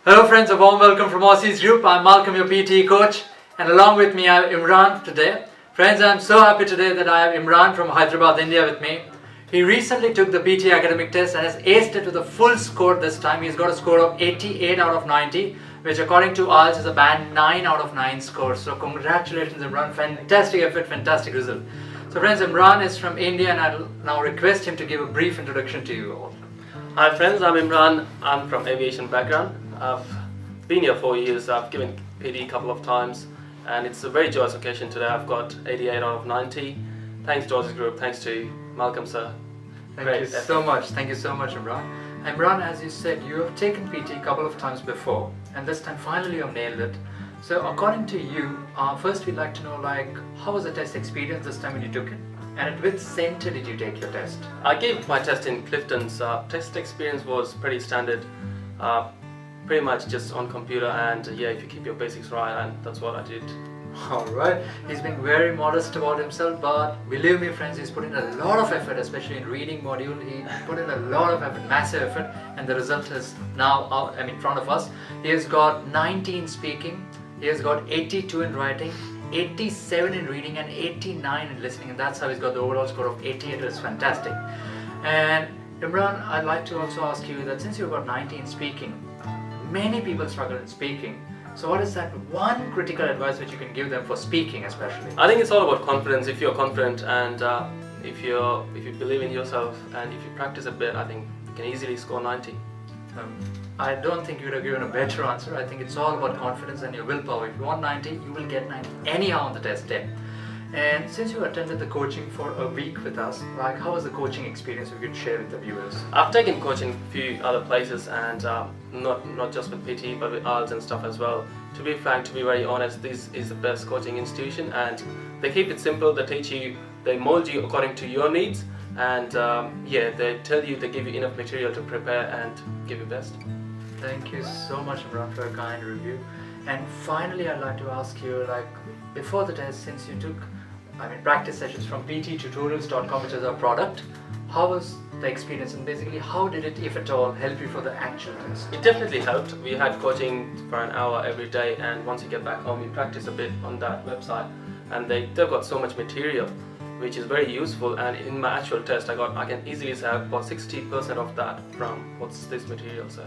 Hello friends, a warm welcome from Aussizz Group. I'm Malcolm, your PTE coach, and along with me I have Imran today. Friends, I'm so happy today that I have Imran from Hyderabad, India with me. He recently took the PTE Academic test and has aced it with a full score this time. He's got a score of 88 out of 90, which according to Aussizz is a band 9 out of 9 score. So congratulations Imran, fantastic effort, fantastic result. So friends, Imran is from India and I'll now request him to give a brief introduction to you all. Hi friends, I'm Imran. I'm from aviation background. I've been here 4 years. I've given PTE a couple of times and it's a very joyous occasion today. I've got 88 out of 90. Thanks to Aussizz Group, thanks to Malcolm sir. Thank you so much. Thank you so much, Imran. Imran, as you said, you have taken PT a couple of times before, and this time finally you have nailed it. So, according to you, first we'd like to know, how was the test experience this time when you took it, and at which center did you take your test? I gave my test in Clifton's. Test experience was pretty standard, pretty much just on computer, and yeah, if you keep your basics right, and that's what I did. Alright, he's being very modest about himself, but believe me friends, he's put in a lot of effort, especially in reading module. He put in a lot of effort, massive effort, and the result is now out, in front of us. He has got 90 in speaking, he has got 82 in writing, 87 in reading and 89 in listening, and that's how he's got the overall score of 88. It's fantastic. And Imran, I'd like to also ask you that since you've got 90 in speaking, many people struggle in speaking. So what is that one critical advice which you can give them for speaking especially? I think it's all about confidence. If you're confident and if you believe in yourself and if you practice a bit, I think you can easily score 90. I don't think you would have given a better answer. I think it's all about confidence and your willpower. If you want 90, you will get 90 anyhow on the test day. And since you attended the coaching for a week with us, how was the coaching experience you could share with the viewers? I've taken coaching a few other places and not just with PT but with ALS and stuff as well. To be frank, to be very honest, this is the best coaching institution and they keep it simple. They teach you, they mold you according to your needs, and yeah, they tell you, they give you enough material to prepare and give your best. Thank you so much Imran for a kind review. And finally I'd like to ask you, before the test, since you took practice sessions from PTEtutorials.com, which is our product, how was the experience and basically how did it, if at all, help you for the actual test? It definitely helped. We had coaching for an hour every day, and once you get back home we practice a bit on that website, and they've got so much material which is very useful, and in my actual test I can easily say I got 60% of that from what's this material, so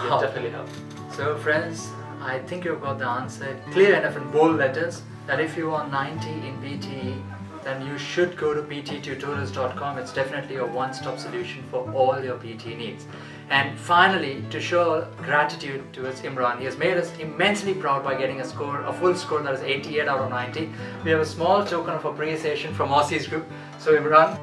yeah, it definitely helped. So friends, I think you've got the answer clear enough in bold letters that if you want 90 in PTE, then you should go to PTEtutorials.com. It's definitely a one-stop solution for all your PTE needs. And finally, to show gratitude towards Imran, he has made us immensely proud by getting a full score that is 88 out of 90. We have a small token of appreciation from Aussizz Group. So Imran,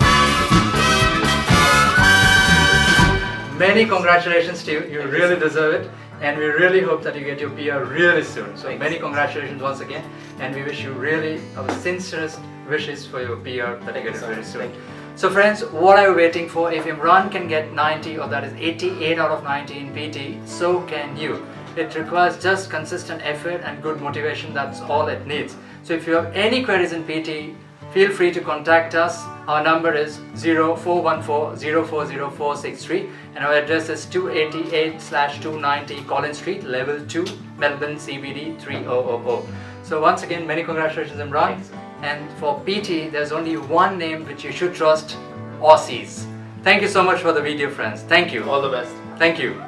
many congratulations to you. You really deserve it. And we really hope that you get your PR really soon. So many congratulations once again, and we wish you really our sincerest wishes for your PR that you get it very soon. So friends, what are you waiting for? If Imran can get 90, or that is 88 out of 90 in PT, so can you. It requires just consistent effort and good motivation. That's all it needs. So if you have any queries in PT, feel free to contact us. Our number is 0414-040463 and our address is 288/290 Collins Street, Level 2, Melbourne CBD 3000. So once again, many congratulations Imran. And for PT, there's only one name which you should trust, Aussizz. Thank you so much for the video friends. Thank you. All the best. Thank you.